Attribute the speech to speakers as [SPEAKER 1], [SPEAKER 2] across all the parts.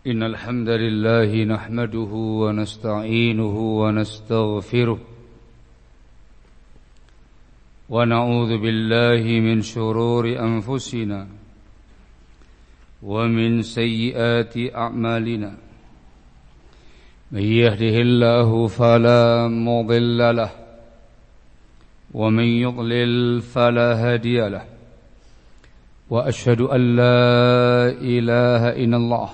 [SPEAKER 1] إن الحمد لله نحمده ونستعينه ونستغفره ونعوذ بالله من شرور أنفسنا ومن سيئات أعمالنا من يهده الله فلا مضل له ومن يضلل فلا هادي له وأشهد أن لا إله إلا الله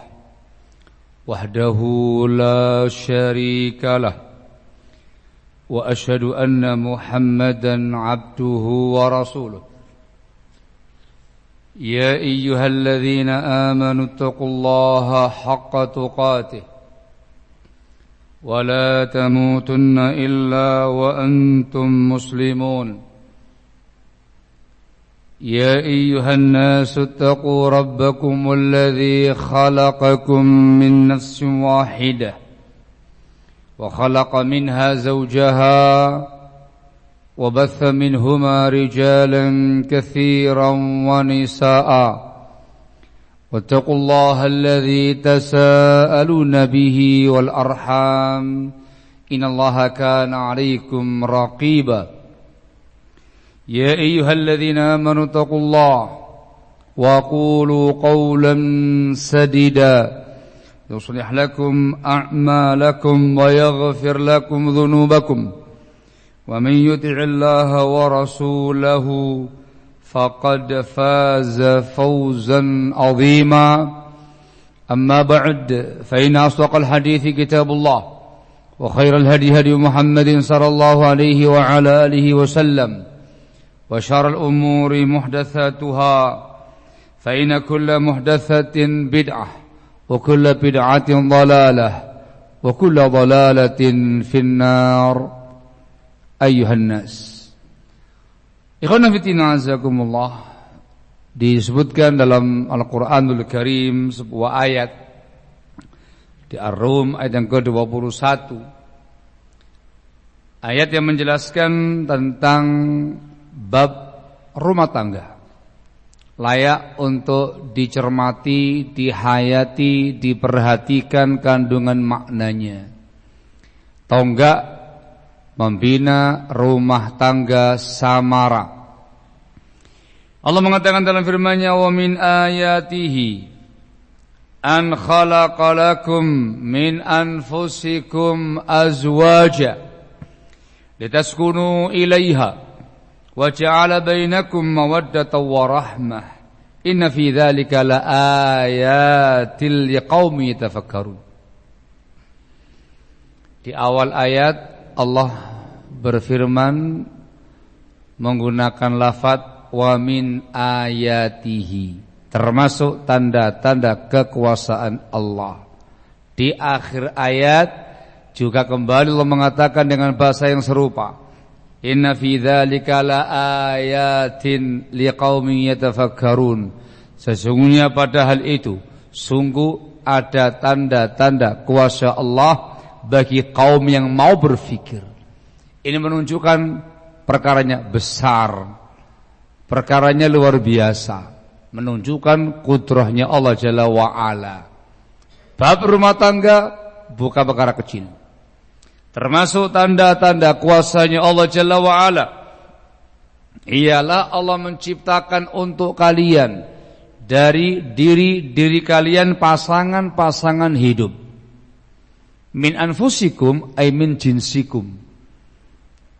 [SPEAKER 1] وحده لا شريك له وأشهد أن محمدا عبده ورسوله يا أيها الذين آمنوا اتقوا الله حق تقاته ولا تموتن إلا وأنتم مسلمون يا أيها الناس اتقوا ربكم الذي خلقكم من نفس واحدة وخلق منها زوجها وبث منهما رجالا كثيرا ونساء واتقوا الله الذي تساءلون به والأرحام إن الله كان عليكم رقيبا يا أيها الذين آمنوا اتقوا الله وقولوا قولا سديدا يصلح لكم أعمالكم ويغفر لكم ذنوبكم ومن يطع الله ورسوله فقد فاز فوزا عظيما أما بعد فإن أصدق الحديث كتاب الله وخير الهدي هدي محمد صلى الله عليه وعلى آله وسلم وشر الأمور محدثاتها فإن كل محدثة بدعة وكل بدعة ضلالة وكل ضلالة في النار أيها الناس. Ikhwan fillah azakumullah, disebutkan dalam Al-Qur'anul Karim sebuah ayat di Ar-Rum ayat yang ke-21, ayat yang menjelaskan tentang bab rumah tangga layak untuk dicermati, dihayati, diperhatikan kandungan maknanya. Tonggak membina rumah tangga samara. Allah mengatakan dalam firman-Nya, "Wa min ayatihi an khalaqalakum min anfusikum azwaja litaskunu ilaiha wa ja'ala bainakum mawaddatan wa rahmah inna fi dzalika laayatil liqaumin yatafakkarun." Di awal ayat Allah berfirman menggunakan lafaz wa min ayatihi, termasuk tanda-tanda kekuasaan Allah. Di akhir ayat juga kembali Allah mengatakan dengan bahasa yang serupa, inna fi dzalika laayatin liqaumin yatafakkarun. Sesungguhnya pada hal itu sungguh ada tanda-tanda kuasa Allah bagi kaum yang mau berfikir. Ini menunjukkan perkaranya besar, perkaranya luar biasa, menunjukkan kudrahnya Allah Jalla wa'ala. Bab rumah tangga bukan perkara kecil, termasuk tanda-tanda kuasanya Allah Jalla wa'ala ialah Allah menciptakan untuk kalian dari diri kalian pasangan-pasangan hidup. Min anfusikum ay min jinsikum,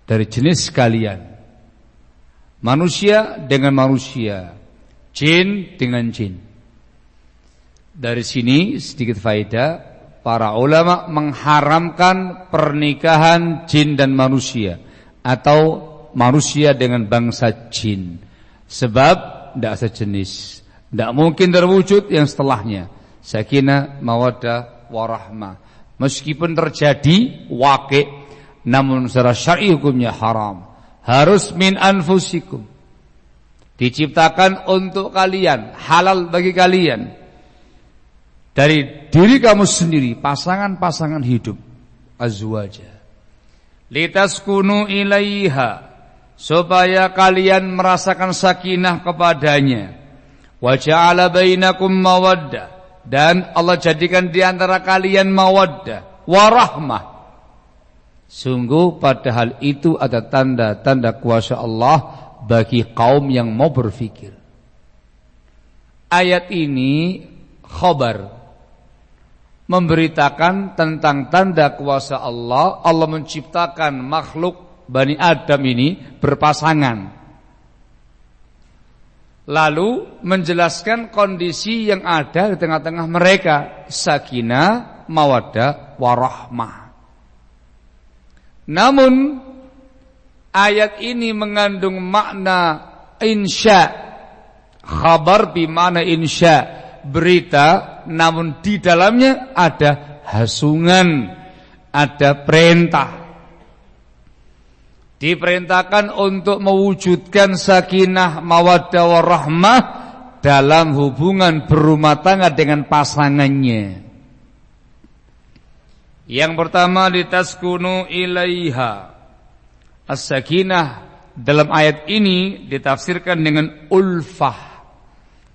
[SPEAKER 1] dari jenis kalian. Manusia dengan manusia, jin dengan jin. Dari sini sedikit faedah, para ulama mengharamkan pernikahan jin dan manusia atau manusia dengan bangsa jin, sebab tidak sejenis, tidak mungkin terwujud yang setelahnya sakinah mawaddah warahmah. Meskipun terjadi waqi', namun secara syar'i hukumnya haram. Harus min anfusikum, diciptakan untuk kalian, halal bagi kalian, dari diri kamu sendiri, pasangan-pasangan hidup, azwaja. Litaskunu ilaiha, supaya kalian merasakan sakinah kepadanya. Wa ja'ala bainakum mawaddah, dan Allah jadikan di antara kalian mawaddah warahmah. Sungguh pada hal itu ada tanda-tanda kuasa Allah bagi kaum yang mau berfikir. Ayat ini khabar, memberitakan tentang tanda kuasa Allah. Allah menciptakan makhluk Bani Adam ini berpasangan, lalu menjelaskan kondisi yang ada di tengah-tengah mereka, sakinah, mawaddah, warahmah. Namun ayat ini mengandung makna insya, khabar bimana insya, berita, namun di dalamnya ada hasungan, ada perintah. Diperintahkan untuk mewujudkan sakinah, mawaddah, warahmah dalam hubungan berumah tangga dengan pasangannya. Yang pertama, litaskunu ilaiha. As-sakinah dalam ayat ini ditafsirkan dengan ulfah,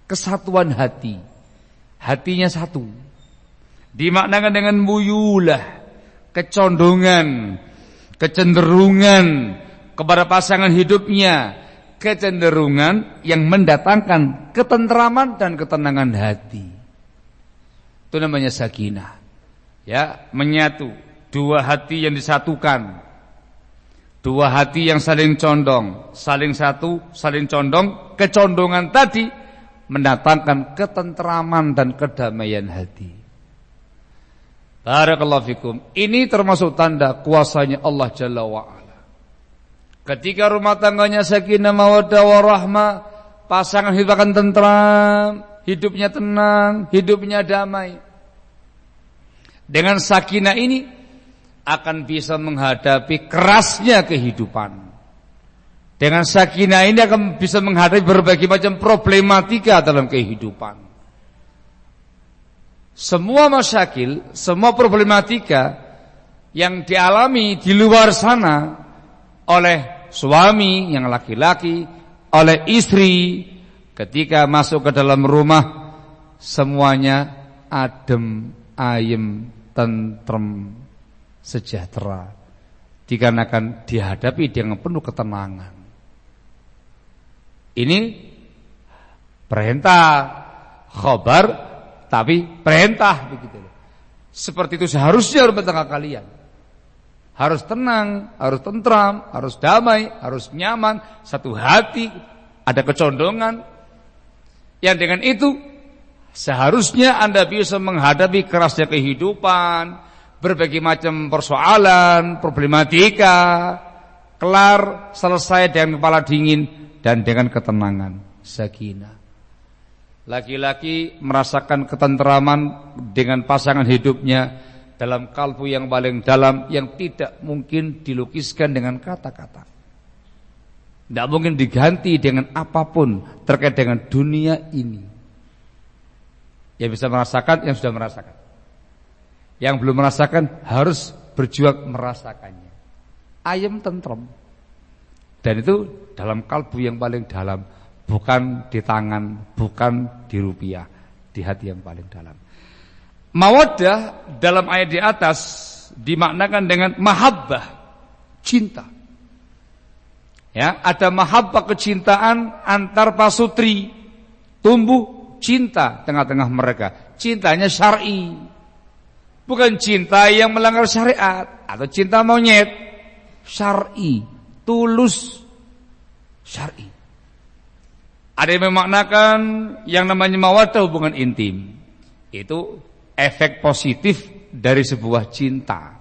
[SPEAKER 1] kesatuan hati. Hatinya satu. Dimaknakan dengan muyulah, kecondongan, kecenderungan kepada pasangan hidupnya, kecenderungan yang mendatangkan ketenteraman dan ketenangan hati. Itu namanya sakinah. Ya, menyatu, dua hati yang disatukan. Dua hati yang saling condong, saling satu, saling condong. Kecondongan tadi mendatangkan ketenteraman dan kedamaian hati. Barakallahu fikum. Ini termasuk tanda kuasanya Allah Jalla wa'ala. Ketika rumah tangganya sakinah, mawaddah, warahmah, pasangan hidup akan tentram, hidupnya tenang, hidupnya damai. Dengan sakinah ini akan bisa menghadapi kerasnya kehidupan. Dengan sakinah ini akan bisa menghadapi berbagai macam problematika dalam kehidupan. Semua masyakil, semua problematika yang dialami di luar sana oleh suami yang laki-laki, oleh istri, ketika masuk ke dalam rumah semuanya adem, ayem, tentrem, sejahtera, dikarenakan dihadapi dengan penuh ketenangan. Ini perintah, khabar, tapi perintah begitu. Seperti itu seharusnya rumah tangga kalian. Harus tenang, harus tentram, harus damai, harus nyaman, satu hati, ada kecondongan. Yang dengan itu seharusnya Anda bisa menghadapi kerasnya kehidupan, berbagai macam persoalan, problematika, kelar, selesai dengan kepala dingin dan dengan ketenangan, sakinah. Laki-laki merasakan ketenteraman dengan pasangan hidupnya dalam kalbu yang paling dalam, yang tidak mungkin dilukiskan dengan kata-kata, tidak mungkin diganti dengan apapun terkait dengan dunia ini. Yang bisa merasakan, yang sudah merasakan. Yang belum merasakan harus berjuang merasakannya. Ayem, tentrem. Dan itu dalam kalbu yang paling dalam, bukan di tangan, bukan di rupiah, di hati yang paling dalam. Mawaddah dalam ayat di atas dimaknakan dengan mahabbah, cinta. Ya, ada mahabbah, kecintaan antar pasutri, tumbuh cinta tengah-tengah mereka. Cintanya syar'i, bukan cinta yang melanggar syariat atau cinta monyet. Syar'i, tulus, syar'i. Ada yang memaknakan yang namanya mawaddah hubungan intim. Itu efek positif dari sebuah cinta.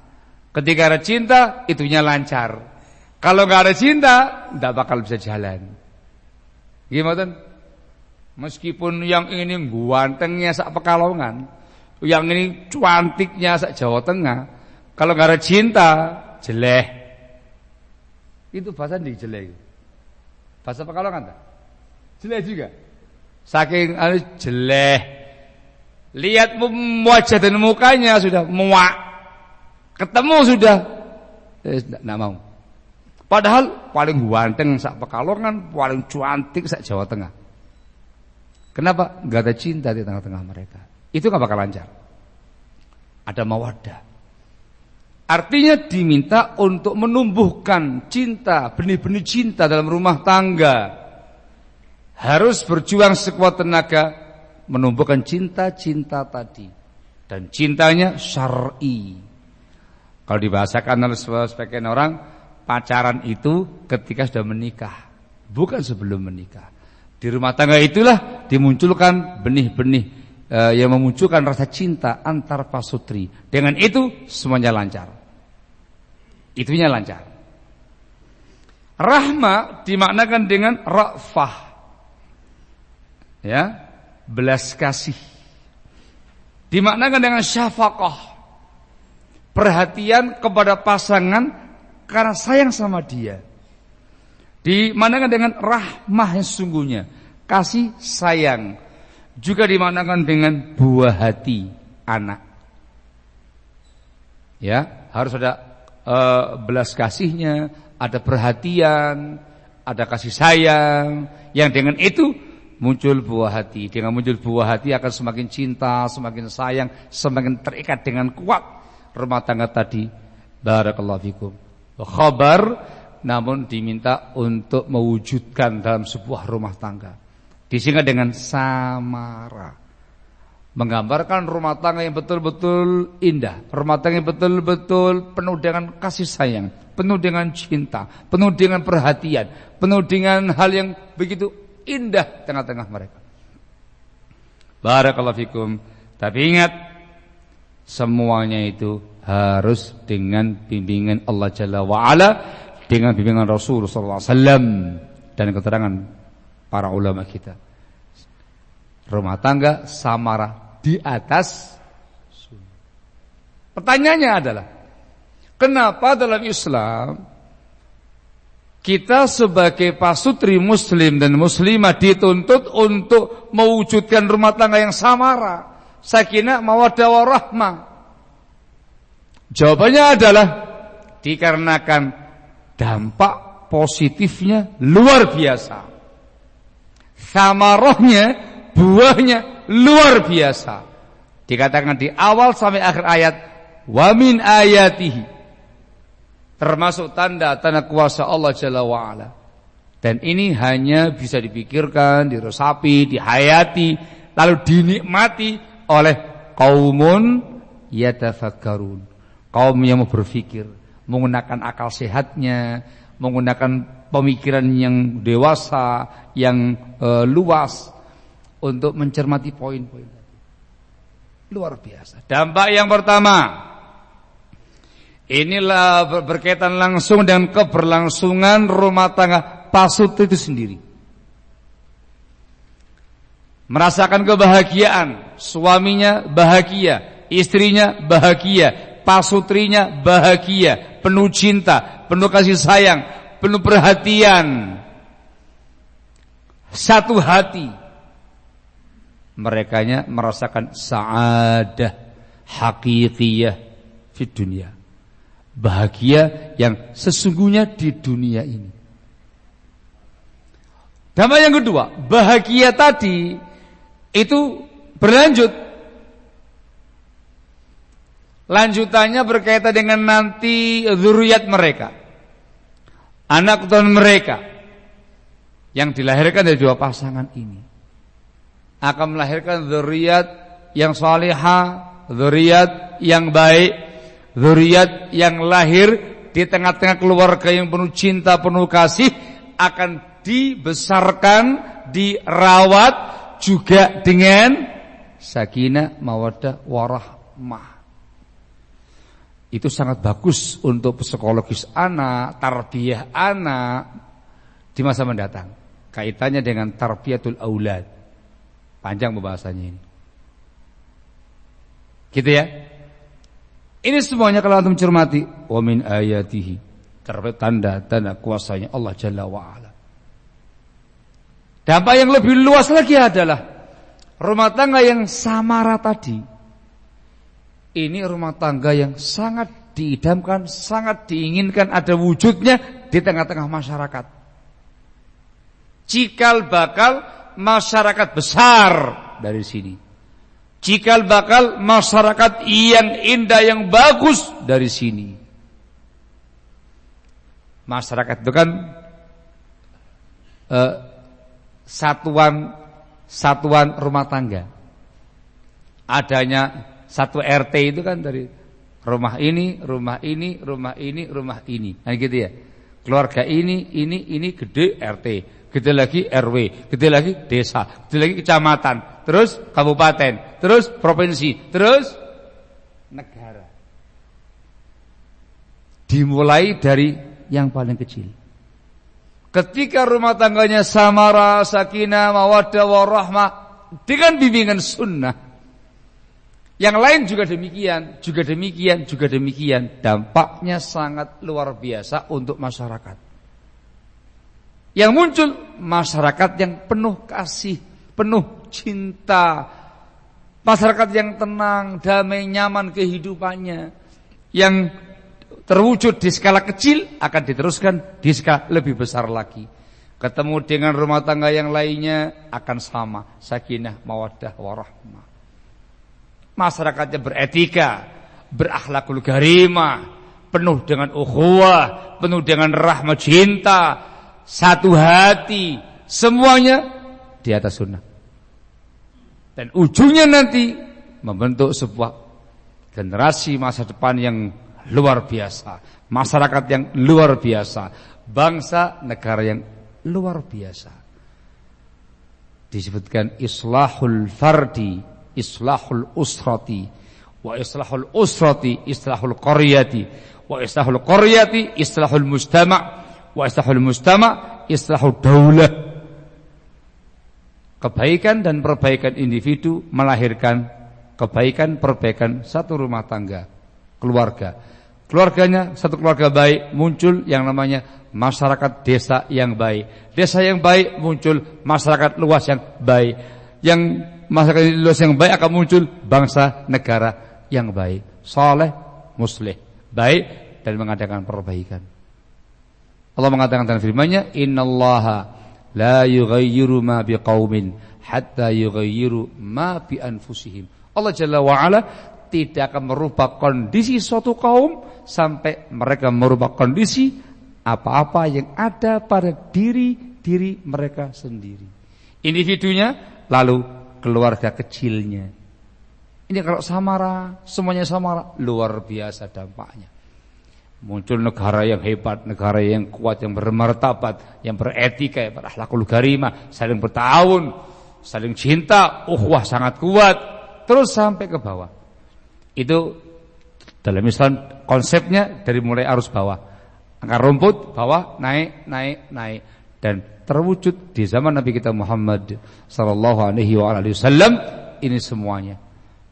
[SPEAKER 1] Ketika ada cinta, itunya lancar. Kalau nggak ada cinta, nggak bakal bisa jalan. Gimana? Meskipun yang ini gantengnya sak Pekalongan, yang ini cantiknya sak Jawa Tengah, kalau nggak ada cinta, jeleh. Itu bahasa di jeleh. Bahasa Pekalongan tak? Jeleh juga. Saking jeleh. Lihat wajah dan mukanya sudah muak. Ketemu sudah enggak mau. Padahal paling ganteng sak Pekalongan, paling cantik sak Jawa Tengah. Kenapa? Enggak ada cinta di tengah-tengah mereka. itu nggak bakal lancar. Ada mawaddah. Artinya diminta untuk menumbuhkan cinta, benih-benih cinta dalam rumah tangga. Harus berjuang sekuat tenaga menumbuhkan cinta-cinta tadi. Dan cintanya syar'i. Kalau dibahasakan oleh sebagian orang, pacaran itu ketika sudah menikah, bukan sebelum menikah. Di rumah tangga itulah dimunculkan benih-benih yang memunculkan rasa cinta antar pasutri. Dengan itu semuanya lancar. Itunya lancar. Rahmah dimaknakan dengan ra'fah. Ya, belas kasih. Dimaknakan dengan syafaqah. Perhatian kepada pasangan karena sayang sama dia. Dimaknakan dengan rahmah yang sesungguhnya, kasih sayang. Juga dimaknakan dengan buah hati anak. Ya, harus ada belas kasihnya, ada perhatian, ada kasih sayang. Yang dengan itu muncul buah hati. Dengan muncul buah hati akan semakin cinta, semakin sayang, semakin terikat dengan kuat rumah tangga tadi. Barakallahu fikum. Khabar, namun diminta untuk mewujudkan dalam sebuah rumah tangga. Disingkat dengan samara, menggambarkan rumah tangga yang betul-betul indah, rumah tangga yang betul-betul penuh dengan kasih sayang, penuh dengan cinta, penuh dengan perhatian, penuh dengan hal yang begitu indah tengah-tengah mereka. Barakallahu fikum. Tapi ingat, semuanya itu harus dengan bimbingan Allah Jalla wa'ala, dengan bimbingan Rasul sallallahu alaihi wasallam dan keterangan para ulama kita. Rumah tangga samara di atas sunnah. Pertanyaannya adalah, kenapa dalam Islam kita sebagai pasutri muslim dan muslimah dituntut untuk mewujudkan rumah tangga yang samara, sakinah, mawaddah warahmah? Jawabannya adalah dikarenakan dampak positifnya luar biasa. Samarahnya, buahnya luar biasa. Dikatakan di awal sampai akhir ayat, wa min ayatihi, termasuk tanda-tanda kuasa Allah Jalla wa'ala. Dan ini hanya bisa dipikirkan, diresapi, dihayati, lalu dinikmati oleh qaumun yatafakkarun, kaum yang mau berpikir, menggunakan akal sehatnya, menggunakan pemikiran yang dewasa, yang luas untuk mencermati poin-poin tadi. Luar biasa. Dampak yang pertama, inilah berkaitan langsung dengan keberlangsungan rumah tangga pasutri itu sendiri. Merasakan kebahagiaan, suaminya bahagia, istrinya bahagia, pasutrinya bahagia, penuh cinta, penuh kasih sayang, penuh perhatian, satu hati. Merekanya merasakan sa'adah haqiqiyah di dunia, bahagia yang sesungguhnya di dunia ini. Dampak yang kedua, bahagia tadi itu berlanjut. Lanjutannya berkaitan dengan nanti zuriat mereka, anak keturunan mereka yang dilahirkan dari dua pasangan ini akan melahirkan zuriat yang salihah, zuriat yang baik, zuriat yang lahir di tengah-tengah keluarga yang penuh cinta, penuh kasih, akan dibesarkan, dirawat juga dengan sakinah, mawaddah, warahmah. Itu sangat bagus untuk psikologis anak, tarbiyah anak di masa mendatang. Kaitannya dengan tarbiyatul aulad. Panjang pembahasannya ini. Gitu ya. Ini semuanya kalau antum cermati, wa min ayatihi, terdapat tanda-tanda kuasanya Allah Jalla wa Ala. Dampak yang lebih luas lagi adalah rumah tangga yang samara tadi. Ini rumah tangga yang sangat diidamkan, sangat diinginkan ada wujudnya di tengah-tengah masyarakat. Cikal bakal masyarakat besar dari sini. cikal bakal masyarakat yang indah, yang bagus dari sini. Masyarakat itu kan satuan rumah tangga. Adanya satu RT itu kan dari rumah ini, rumah ini, rumah ini, rumah ini. Nah gitu ya. Keluarga ini gede RT, gede lagi RW, gede lagi desa, gede lagi kecamatan, terus kabupaten, terus provinsi, terus negara. Dimulai dari yang paling kecil. Ketika rumah tangganya samara, sakinah, mawaddah, warahmah dengan bimbingan sunnah, yang lain juga demikian, juga demikian, juga demikian. Dampaknya sangat luar biasa untuk masyarakat. Yang muncul masyarakat yang penuh kasih, penuh cinta, masyarakat yang tenang, damai, nyaman kehidupannya, yang terwujud di skala kecil akan diteruskan di skala lebih besar lagi. Ketemu dengan rumah tangga yang lainnya akan sama, sakinah, mawaddah, warahmah. Masyarakatnya beretika, berakhlakul karimah, penuh dengan ukhuwah, penuh dengan rahmat cinta, satu hati, semuanya di atas sunnah. Dan ujungnya nanti membentuk sebuah generasi masa depan yang luar biasa, masyarakat yang luar biasa, bangsa negara yang luar biasa. Disebutkan islahul fardi, islahul usrati, wa islahul usrati islahul qaryati, wa islahul qaryati islahul mujtama', wa islahul mujtama' islahul daulah. Kebaikan dan perbaikan individu melahirkan kebaikan perbaikan satu rumah tangga, keluarga. Keluarganya satu keluarga baik, muncul yang namanya masyarakat desa yang baik. Desa yang baik muncul masyarakat luas yang baik. Yang masyarakat luas yang baik akan muncul bangsa negara yang baik, saleh, muslih, baik dan mengadakan perbaikan. Allah mengatakan dalam firman-Nya, "Innallaha la yughayyiru ma biqaumin hatta yughayyiru ma bi anfusihim." Allah Jalla wa Ala tidak akan merubah kondisi suatu kaum sampai mereka merubah kondisi apa-apa yang ada pada diri mereka sendiri. Individunya, lalu keluarga kecilnya. Ini kalau samara, semuanya samara, luar biasa dampaknya. Muncul negara yang hebat, negara yang kuat, yang bermartabat, yang beretika, yang berakhlakul karimah, saling bertahun, saling cinta, ukhuwah sangat kuat, terus sampai ke bawah. Itu dalam Islam konsepnya dari mulai arus bawah. Akar rumput bawah, naik, naik, naik, dan terwujud di zaman Nabi kita Muhammad sallallahu alaihi wasallam ini semuanya.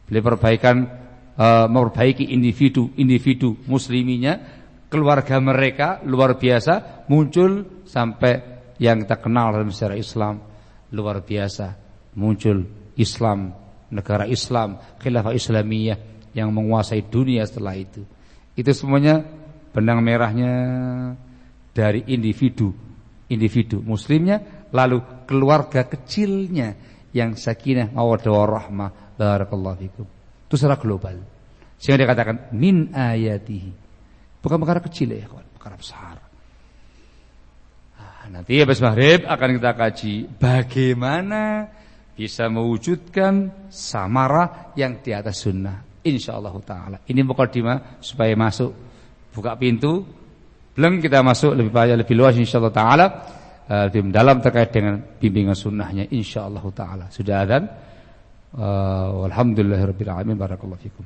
[SPEAKER 1] Beliau memperbaiki individu musliminya, keluarga mereka luar biasa, muncul sampai yang kita kenal dalam sejarah Islam luar biasa, muncul Islam, negara Islam, khilafah Islamiyah yang menguasai dunia setelah itu. Itu semuanya benang merahnya dari individu muslimnya, lalu keluarga kecilnya yang sakinah, mawaddah, warahmah. Barakallahu fikum. Itu secara global. Sehingga dikatakan min ayatihi. Bukan perkara kecil ya, kawan, perkara besar. Nanti habis maghrib akan kita kaji bagaimana bisa mewujudkan samarah yang di atas sunnah. Insyaallah taala. Ini mukadimah supaya masuk, buka pintu, belum kita masuk lebih banyak, lebih luas insyaallah taala, lebih mendalam terkait dengan bimbingan sunnahnya insyaallah taala. Sudah adzan. Walhamdulillahirabbil alamin. Barakallahu fikum.